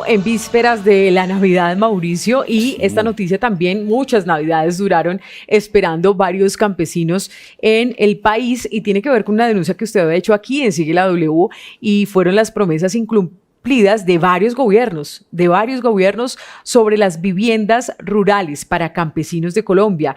en vísperas de la Navidad, Mauricio, y esta noticia también, muchas Navidades duraron esperando varios campesinos en el país, y tiene que ver con una denuncia que usted había hecho aquí en Sigue la W, y fueron las promesas incumplidas de varios gobiernos sobre las viviendas rurales para campesinos de Colombia.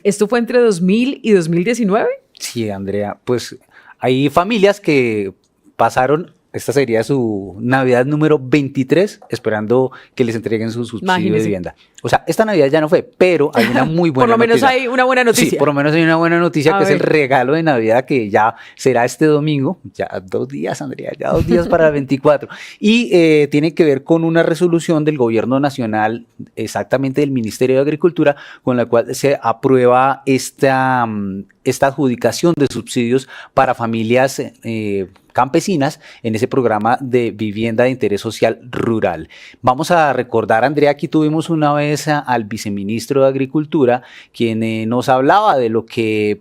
¿Esto fue entre 2000 y 2019? Sí, Andrea, pues hay familias que pasaron, esta sería su Navidad número 23, esperando que les entreguen su subsidio de vivienda. O sea, esta Navidad ya no fue, pero hay una muy buena noticia. Por lo menos hay una buena noticia. Sí, por lo menos hay una buena noticia, que es el regalo de Navidad, que ya será este domingo. Ya 2 días, Andrea, ya 2 días para el 24. Y tiene que ver con una resolución del Gobierno Nacional, exactamente del Ministerio de Agricultura, con la cual se aprueba esta adjudicación de subsidios para familias campesinas en ese programa de vivienda de interés social rural. Vamos a recordar, Andrea, aquí tuvimos una vez al viceministro de Agricultura, quien nos hablaba de lo que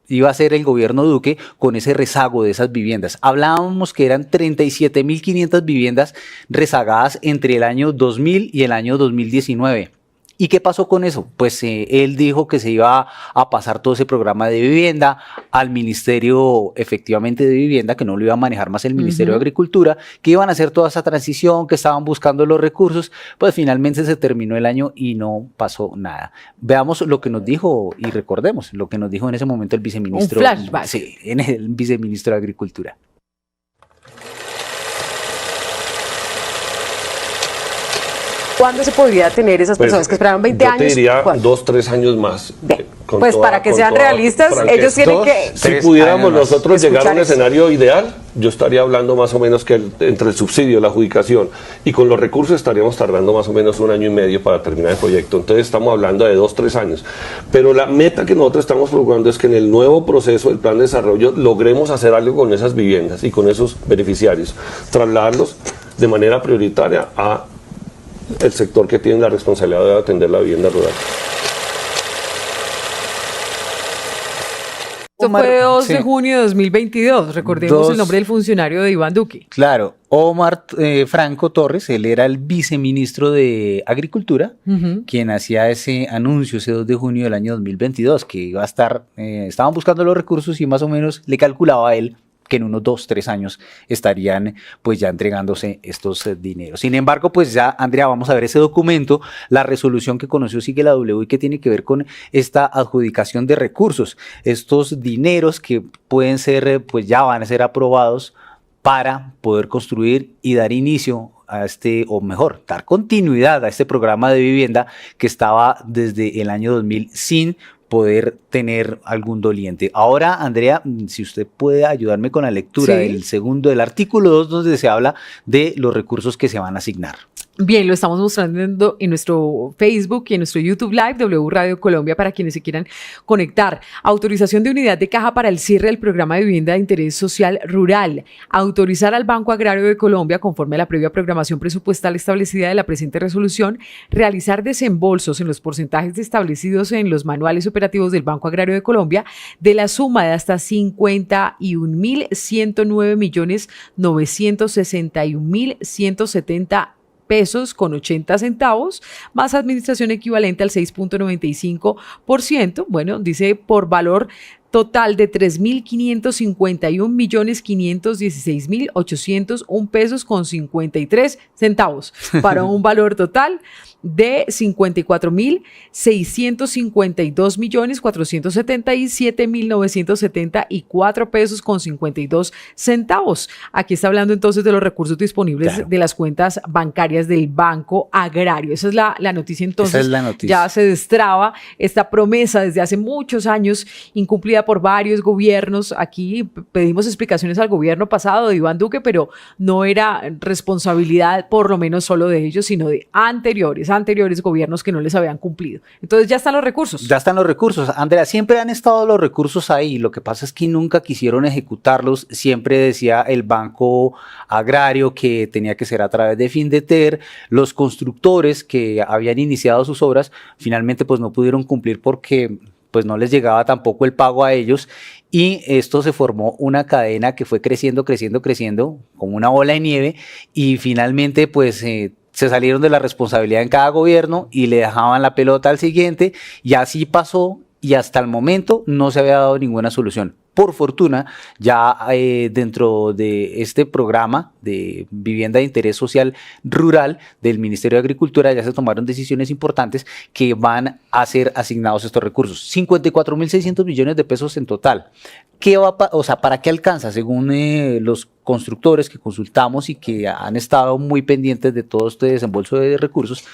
iba a hacer el gobierno Duque con ese rezago de esas viviendas. Hablábamos que eran 37.500 viviendas rezagadas entre el año 2000 y el año 2019. ¿Y qué pasó con eso? Pues él dijo que se iba a pasar todo ese programa de vivienda al Ministerio, efectivamente, de Vivienda, que no lo iba a manejar más el Ministerio de Agricultura, que iban a hacer toda esa transición, que estaban buscando los recursos. Pues finalmente se terminó el año y no pasó nada. Veamos lo que nos dijo y recordemos lo que nos dijo en ese momento el viceministro. Un flashback. Sí, el viceministro de Agricultura. ¿Cuándo se podría tener esas personas que esperaron 20 años? Yo te diría ¿cuándo? 2, 3 años más. Pues para que sean realistas, ellos tienen que... Si pudiéramos nosotros llegar a un escenario ideal, yo estaría hablando más o menos que entre el subsidio, la adjudicación, y con los recursos estaríamos tardando más o menos 1 año y medio para terminar el proyecto. Entonces estamos hablando de 2, 3 años. Pero la meta que nosotros estamos procurando es que en el nuevo proceso del plan de desarrollo logremos hacer algo con esas viviendas y con esos beneficiarios, trasladarlos de manera prioritaria a el sector que tiene la responsabilidad de atender la vivienda rural. Esto fue 2 de junio de 2022, recordemos el nombre del funcionario de Iván Duque. Claro, Omar Franco Torres, él era el viceministro de Agricultura, quien hacía ese anuncio ese 2 de junio del año 2022, que iba a estar, estaban buscando los recursos y más o menos le calculaba a él que en unos 2, 3 años estarían pues ya entregándose estos dineros. Sin embargo, pues ya, Andrea, vamos a ver ese documento, la resolución que conoció Sigue la W y que tiene que ver con esta adjudicación de recursos, estos dineros que pueden ser, pues ya van a ser aprobados para poder construir y dar inicio a o mejor, dar continuidad a este programa de vivienda que estaba desde el año 2000 sin poder tener algún doliente. Ahora, Andrea, si usted puede ayudarme con la lectura del artículo 2, donde se habla de los recursos que se van a asignar. Bien, lo estamos mostrando en nuestro Facebook y en nuestro YouTube Live, W Radio Colombia, para quienes se quieran conectar. Autorización de unidad de caja para el cierre del programa de vivienda de interés social rural. Autorizar al Banco Agrario de Colombia, conforme a la previa programación presupuestal establecida de la presente resolución, realizar desembolsos en los porcentajes establecidos en los manuales operativos del Banco Agrario de Colombia de la suma de hasta 51.109.961.170 pesos con 80 centavos, más administración equivalente al 6.95%, bueno, dice por valor total de 3.551.516.801 pesos con 53 centavos, para un valor total de 54.652.477.974 pesos con 52 centavos. Aquí está hablando entonces de los recursos disponibles de las cuentas bancarias del Banco Agrario. Esa es la noticia entonces. Esa es la noticia. Ya se destraba esta promesa desde hace muchos años, incumplida por varios gobiernos. Aquí pedimos explicaciones al gobierno pasado de Iván Duque, pero no era responsabilidad por lo menos solo de ellos, sino de anteriores gobiernos que no les habían cumplido. Entonces ya están los recursos. Ya están los recursos. Andrea, siempre han estado los recursos ahí. Lo que pasa es que nunca quisieron ejecutarlos. Siempre decía el Banco Agrario que tenía que ser a través de Findeter. Los constructores que habían iniciado sus obras finalmente pues no pudieron cumplir porque pues no les llegaba tampoco el pago a ellos, y esto se formó una cadena que fue creciendo, creciendo, creciendo, como una bola de nieve, y finalmente pues se salieron de la responsabilidad en cada gobierno y le dejaban la pelota al siguiente, y así pasó, y hasta el momento no se había dado ninguna solución. Por fortuna, ya dentro de este programa de vivienda de interés social rural del Ministerio de Agricultura ya se tomaron decisiones importantes que van a ser asignados estos recursos. 54.600 millones de pesos en total. ¿Para qué alcanza? Según los constructores que consultamos y que han estado muy pendientes de todo este desembolso de recursos,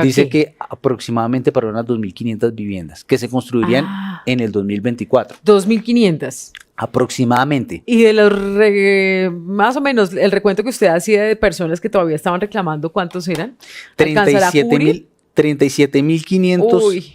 dice que aproximadamente para unas 2.500 viviendas que se construirían en el 2024. 2.500. Aproximadamente. Y de los, más o menos, el recuento que usted hacía de personas que todavía estaban reclamando, ¿cuántos eran? 37.500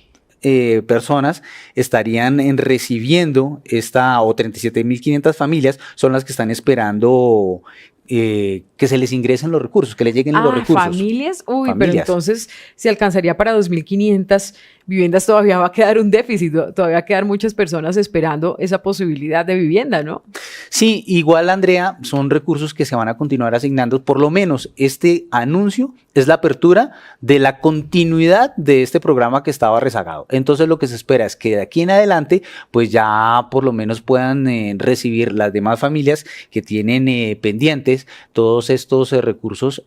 personas estarían recibiendo o 37.500 familias son las que están esperando que se les ingresen los recursos, que les lleguen los recursos. ¿Familias? Pero entonces, si alcanzaría para 2.500 viviendas, todavía va a quedar un déficit, todavía va a quedar muchas personas esperando esa posibilidad de vivienda, ¿no? Sí, igual, Andrea, son recursos que se van a continuar asignando. Por lo menos este anuncio es la apertura de la continuidad de este programa que estaba rezagado. Entonces, lo que se espera es que de aquí en adelante, pues ya por lo menos puedan recibir las demás familias que tienen pendientes todos estos recursos,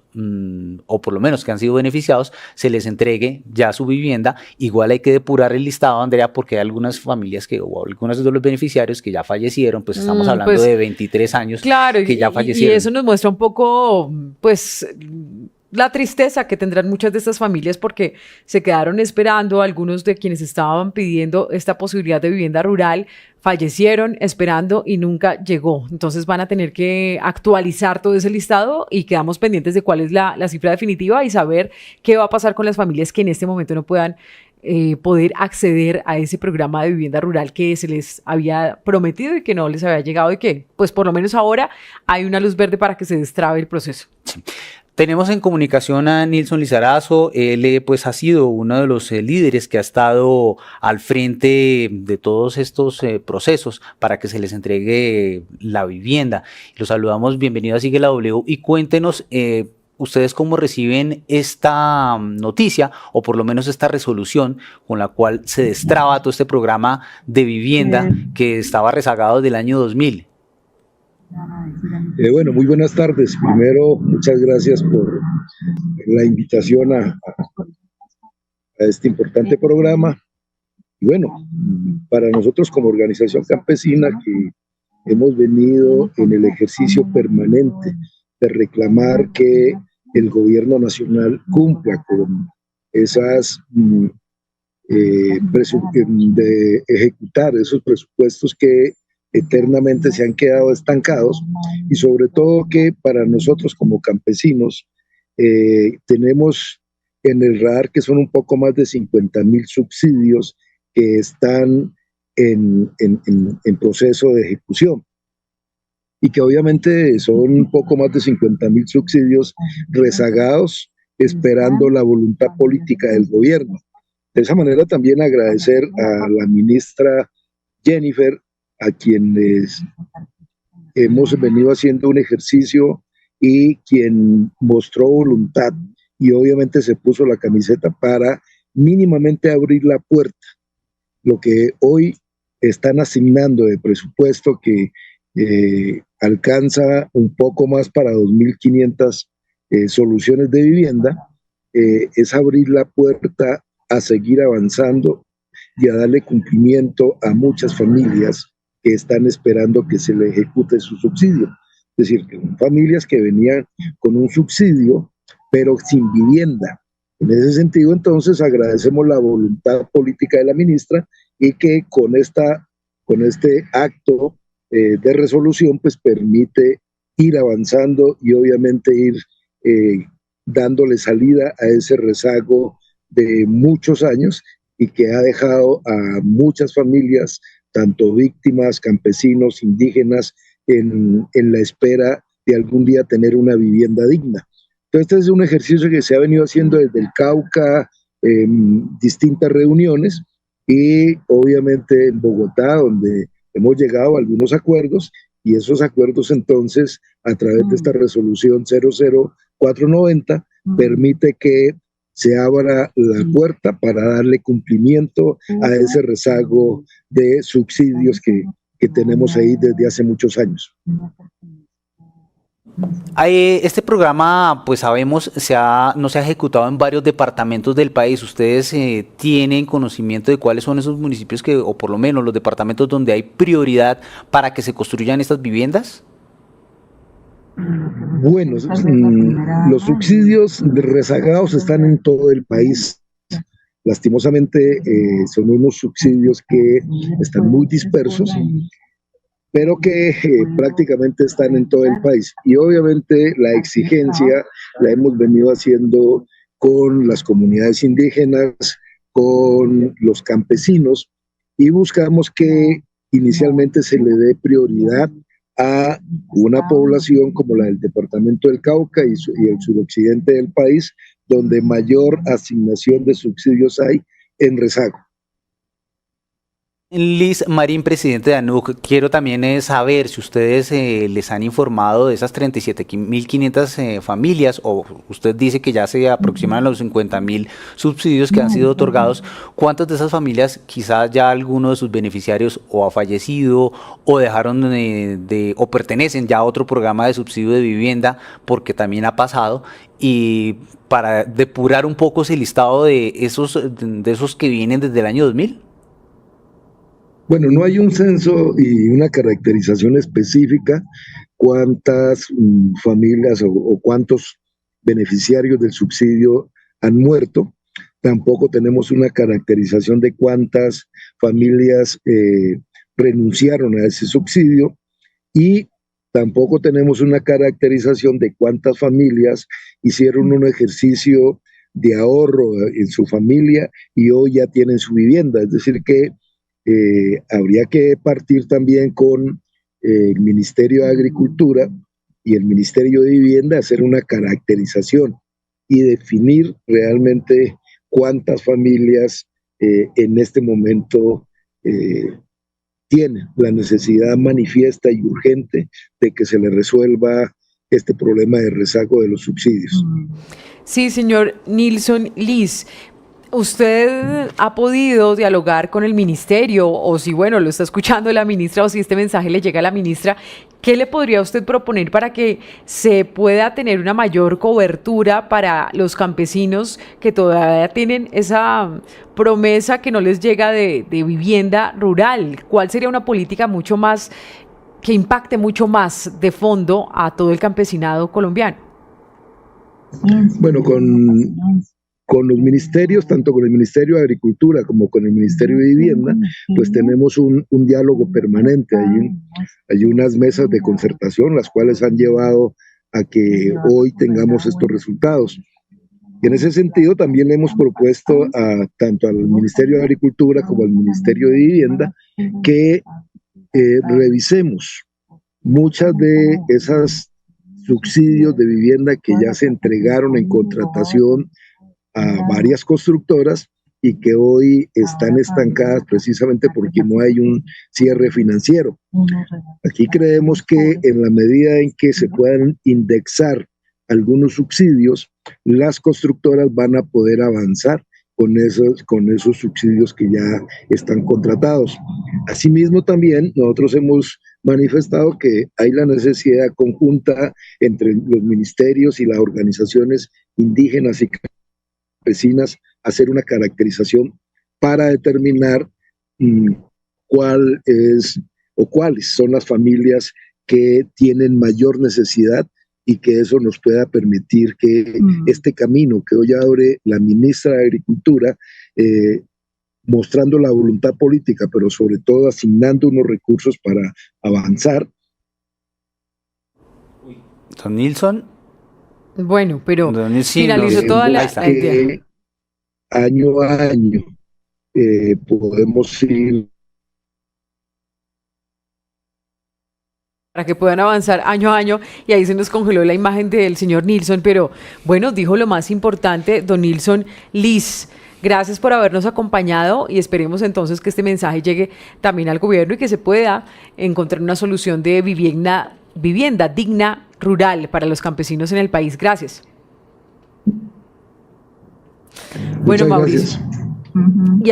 o por lo menos que han sido beneficiados, se les entregue ya su vivienda. Igual hay que depurar el listado, Andrea, porque hay algunas familias o algunos de los beneficiarios que ya fallecieron, pues estamos hablando de 23 años que ya fallecieron. Y eso nos muestra un poco, pues, la tristeza que tendrán muchas de estas familias porque se quedaron esperando. Algunos de quienes estaban pidiendo esta posibilidad de vivienda rural fallecieron esperando y nunca llegó. Entonces van a tener que actualizar todo ese listado y quedamos pendientes de cuál es la cifra definitiva y saber qué va a pasar con las familias que en este momento no puedan poder acceder a ese programa de vivienda rural que se les había prometido y que no les había llegado, y que pues por lo menos ahora hay una luz verde para que se destrabe el proceso. Sí. Tenemos en comunicación a Nilson Lizarazo. Él pues ha sido uno de los líderes que ha estado al frente de todos estos procesos para que se les entregue la vivienda. Los saludamos, bienvenido a Sigue la W, y cuéntenos ustedes cómo reciben esta noticia, o por lo menos esta resolución con la cual se destraba todo este programa de vivienda que estaba rezagado del año 2000. Bueno, muy buenas tardes. Primero, muchas gracias por la invitación a este importante programa. Y bueno, para nosotros como organización campesina, que hemos venido en el ejercicio permanente de reclamar que el gobierno nacional cumpla con esas de ejecutar esos presupuestos que eternamente se han quedado estancados, y sobre todo que para nosotros como campesinos tenemos en el radar que son un poco más de 50.000 subsidios que están en proceso de ejecución, y que obviamente son un poco más de 50.000 subsidios rezagados esperando la voluntad política del gobierno. De esa manera también agradecer a la ministra Jennifer, a quienes hemos venido haciendo un ejercicio y quien mostró voluntad y obviamente se puso la camiseta para mínimamente abrir la puerta. Lo que hoy están asignando de presupuesto, que alcanza un poco más para 2.500 soluciones de vivienda, es abrir la puerta a seguir avanzando y a darle cumplimiento a muchas familias que están esperando que se le ejecute su subsidio. Es decir, que son familias que venían con un subsidio, pero sin vivienda. En ese sentido, entonces, agradecemos la voluntad política de la ministra, y que con este acto de resolución, pues permite ir avanzando y obviamente ir dándole salida a ese rezago de muchos años, y que ha dejado a muchas familias, tanto víctimas, campesinos, indígenas, en la espera de algún día tener una vivienda digna. Entonces, este es un ejercicio que se ha venido haciendo desde el Cauca, distintas reuniones, y obviamente en Bogotá, donde hemos llegado a algunos acuerdos y esos acuerdos entonces, a través de esta resolución 00490, permite que se abra la puerta para darle cumplimiento a ese rezago de subsidios que tenemos ahí desde hace muchos años. Este programa, pues sabemos, no se ha ejecutado en varios departamentos del país. ¿Ustedes tienen conocimiento de cuáles son esos municipios o por lo menos los departamentos donde hay prioridad para que se construyan estas viviendas? Bueno, los subsidios rezagados están en todo el país. Lastimosamente son unos subsidios que están muy dispersos, pero que prácticamente están en todo el país. Y obviamente la exigencia la hemos venido haciendo con las comunidades indígenas, con los campesinos, y buscamos que inicialmente se le dé prioridad a una población como la del departamento del Cauca y el suroccidente del país, donde mayor asignación de subsidios hay en rezago. Liz Marín, presidente de ANUC, quiero también saber si ustedes les han informado de esas 37.500 familias, o usted dice que ya se aproximan a los 50.000 subsidios que han sido otorgados. ¿Cuántas de esas familias quizás ya alguno de sus beneficiarios o ha fallecido o dejaron o pertenecen ya a otro programa de subsidio de vivienda, porque también ha pasado? Y para depurar un poco ese listado de esos que vienen desde el año 2000. Bueno, no hay un censo y una caracterización específica cuántas familias o cuántos beneficiarios del subsidio han muerto. Tampoco tenemos una caracterización de cuántas familias renunciaron a ese subsidio y tampoco tenemos una caracterización de cuántas familias hicieron un ejercicio de ahorro en su familia y hoy ya tienen su vivienda. Es decir que habría que partir también con el Ministerio de Agricultura y el Ministerio de Vivienda, hacer una caracterización y definir realmente cuántas familias en este momento tienen la necesidad manifiesta y urgente de que se le resuelva este problema de rezago de los subsidios. Sí, señor Nilson Liz. ¿Usted ha podido dialogar con el ministerio o si, bueno, lo está escuchando la ministra o si este mensaje le llega a la ministra? ¿Qué le podría usted proponer para que se pueda tener una mayor cobertura para los campesinos que todavía tienen esa promesa que no les llega de vivienda rural? ¿Cuál sería una política mucho más, que impacte mucho más de fondo a todo el campesinado colombiano? Bueno, con los ministerios, tanto con el Ministerio de Agricultura como con el Ministerio de Vivienda, pues tenemos un diálogo permanente. Hay unas mesas de concertación, las cuales han llevado a que hoy tengamos estos resultados. Y en ese sentido también le hemos propuesto tanto al Ministerio de Agricultura como al Ministerio de Vivienda que revisemos muchas de esas subsidios de vivienda que ya se entregaron en contratación a varias constructoras y que hoy están estancadas precisamente porque no hay un cierre financiero. Aquí creemos que en la medida en que se puedan indexar algunos subsidios, las constructoras van a poder avanzar con esos subsidios que ya están contratados. Asimismo, también nosotros hemos manifestado que hay la necesidad conjunta entre los ministerios y las organizaciones indígenas y campesinas hacer una caracterización para determinar cuál es o cuáles son las familias que tienen mayor necesidad y que eso nos pueda permitir que este camino que hoy abre la ministra de Agricultura, mostrando la voluntad política, pero sobre todo asignando unos recursos para avanzar. Don Nilson. Bueno, pero finalizó toda la idea. Año a año podemos ir para que puedan avanzar año a año, y ahí se nos congeló la imagen del señor Nilson, pero bueno, dijo lo más importante, don Nilson Liz. Gracias por habernos acompañado y esperemos entonces que este mensaje llegue también al gobierno y que se pueda encontrar una solución de vivienda digna rural para los campesinos en el país. Gracias. Bueno, Muchas Mauricio. gracias. Y